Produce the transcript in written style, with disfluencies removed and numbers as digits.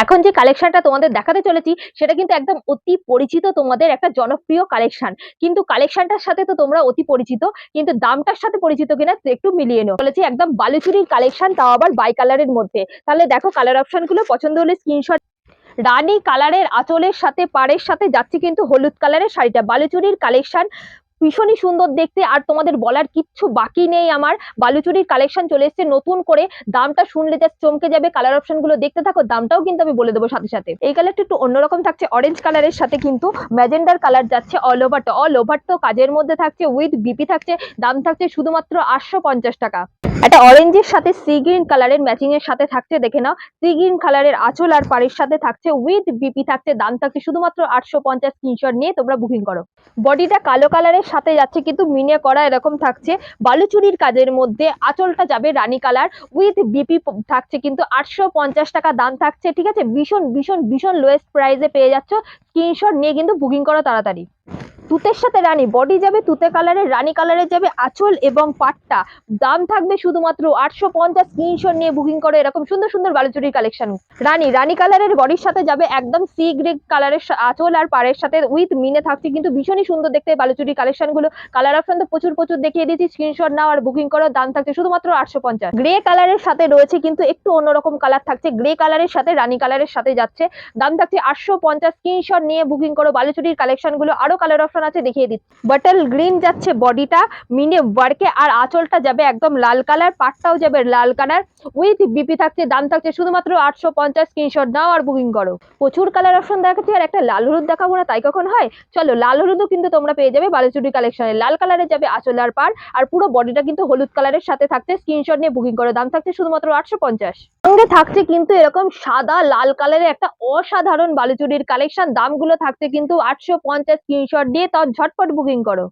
এখন যে কালেকশনটা তোমাদের দেখাতে চলেছি সেটা কিন্তু একদম অতি পরিচিত, তোমাদের একটা জনপ্রিয় কালেকশন। কিন্তু কালেকশনটার সাথে তো তোমরা অতি পরিচিত, কিন্তু দামটার সাথে পরিচিত কিনা একটু মিলিয়ে নাও। বলেছি একদম বালুচুরির কালেকশন, তাও আবার বাই কালারের মধ্যে। তাহলে দেখো কালার অপশন গুলো, পছন্দ হলে স্ক্রিনশট। রানী কালারের আঁচলের সাথে পাড়ের সাথে যাচ্ছে কিন্তু হলুদ কালারের শাড়িটা। বালুচুরির কালেকশন ভীষণই সুন্দর দেখতে, আর তোমাদের বলার কিচ্ছু বাকি নেই। আমার বালুচুরির কালেকশন চলে এসেছে নতুন করে, দামটা শুনলে জাস্ট চমকে যাবে। কালার অপশন গুলো দেখতে থাকো, দামটাও কিন্তু আমি বলে দেবো সাথে সাথে। এই কালারটা একটু অন্যরকম থাকছে, অরেঞ্জ কালারের সাথে কিন্তু ম্যাজেন্ডার কালার যাচ্ছে। অল ওভার তো কাজের মধ্যে থাকছে, উইথ বিপি থাকছে। দাম থাকছে শুধুমাত্র 850 টাকা। একটা অরেঞ্জের সাথে সি গ্রিন কালারের ম্যাচিং এর সাথে থাকছে, দেখে নাও। সি গ্রিন কালারের আঁচল আর পাড়ের সাথে থাকছে, উইথ বিপি থাকছে। দাম থাকছে শুধুমাত্র 850। স্ক্রিনশট নিয়ে তোমরা বুকিং করো। বডিটা কালো কালারের সাথে যাচ্ছে কিন্তু মিনে করা এরকম থাকছে বালুচুরির কাজের মধ্যে। আঁচলটা যাবে রানী কালার, উইথ বিপি থাকছে কিন্তু 850 টাকা দাম থাকছে। ঠিক আছে, ভীষণ ভীষণ ভীষণ লোয়েস্ট প্রাইসে পেয়ে যাচ্ছ। স্ক্রিনশট নিয়ে কিন্তু বুকিং করো তাড়াতাড়ি। তুতের সাথে রানী, বডি যাবে তুতে কালারের, রানী কালারের যাবে আঁচল এবং পাটটা। দাম থাকবে শুধুমাত্র 850। স্ক্রিনশট নিয়ে বুকিং করে এরকম সুন্দর সুন্দর বালুচুরির কালেকশন। রানী কালারের বডির সাথে যাবে একদম সি গ্রে কালারের আঁচল আর পাড়ের সাথে উইথ মিনে থাকছে কিন্তু ভীষণই সুন্দর দেখতে বালুচুরির কালেকশন গুলো। কালার অপশন তো প্রচুর প্রচুর দেখিয়ে দিয়েছি, স্ক্রিনশট নাও আর বুকিং করো। দাম থাকছে শুধুমাত্র 850। গ্রে কালারের সাথে রয়েছে কিন্তু একটু অন্যরকম কালার থাকছে, গ্রে কালারের সাথে রানী কালারের সাথে যাচ্ছে। দাম থাকছে 850। স্ক্রিনশট নিয়ে বুকিং করো বালুচুরির কালেকশন গুলো। আরো কালার অপশন আছে, দেখিয়ে দিচ্ছি। বটল গ্রিন যাচ্ছে বডিটা মিনে ওয়ার্কে, আর আঁচলটা যাবে একদম লাল কালার, পাটটাও যাবে লাল কালার, উইথ বিপি থাকছে। দাম থাকছে শুধুমাত্র 850। স্ক্রিনশট নাও আর বুকিং করো। প্রচুর কালার অপশন দেখাচ্ছি, আর একটা লাল হলুদ দেখাবো না তাই কখন হয়? চলো, লাল হলুদও কিন্তু তোমরা পেয়ে যাবে বালুচুরি কালেকশনে। লাল কালারে যাবে আঁচল আর পাড়, আর পুরো বডিটা কিন্তু হলুদ কালারের সাথে থাকছে। স্ক্রিনশট নিয়ে বুকিং করো। দাম থাকছে শুধুমাত্র 850। সঙ্গে থাকছে কিন্তু এরকম সাদা লাল কালারের একটা অসাধারণ বালুচুরির কালেকশন। দামগুলো থাকছে কিন্তু 850। স্ক্রিনশট দিয়ে তাও ঝটপট বুকিং করো।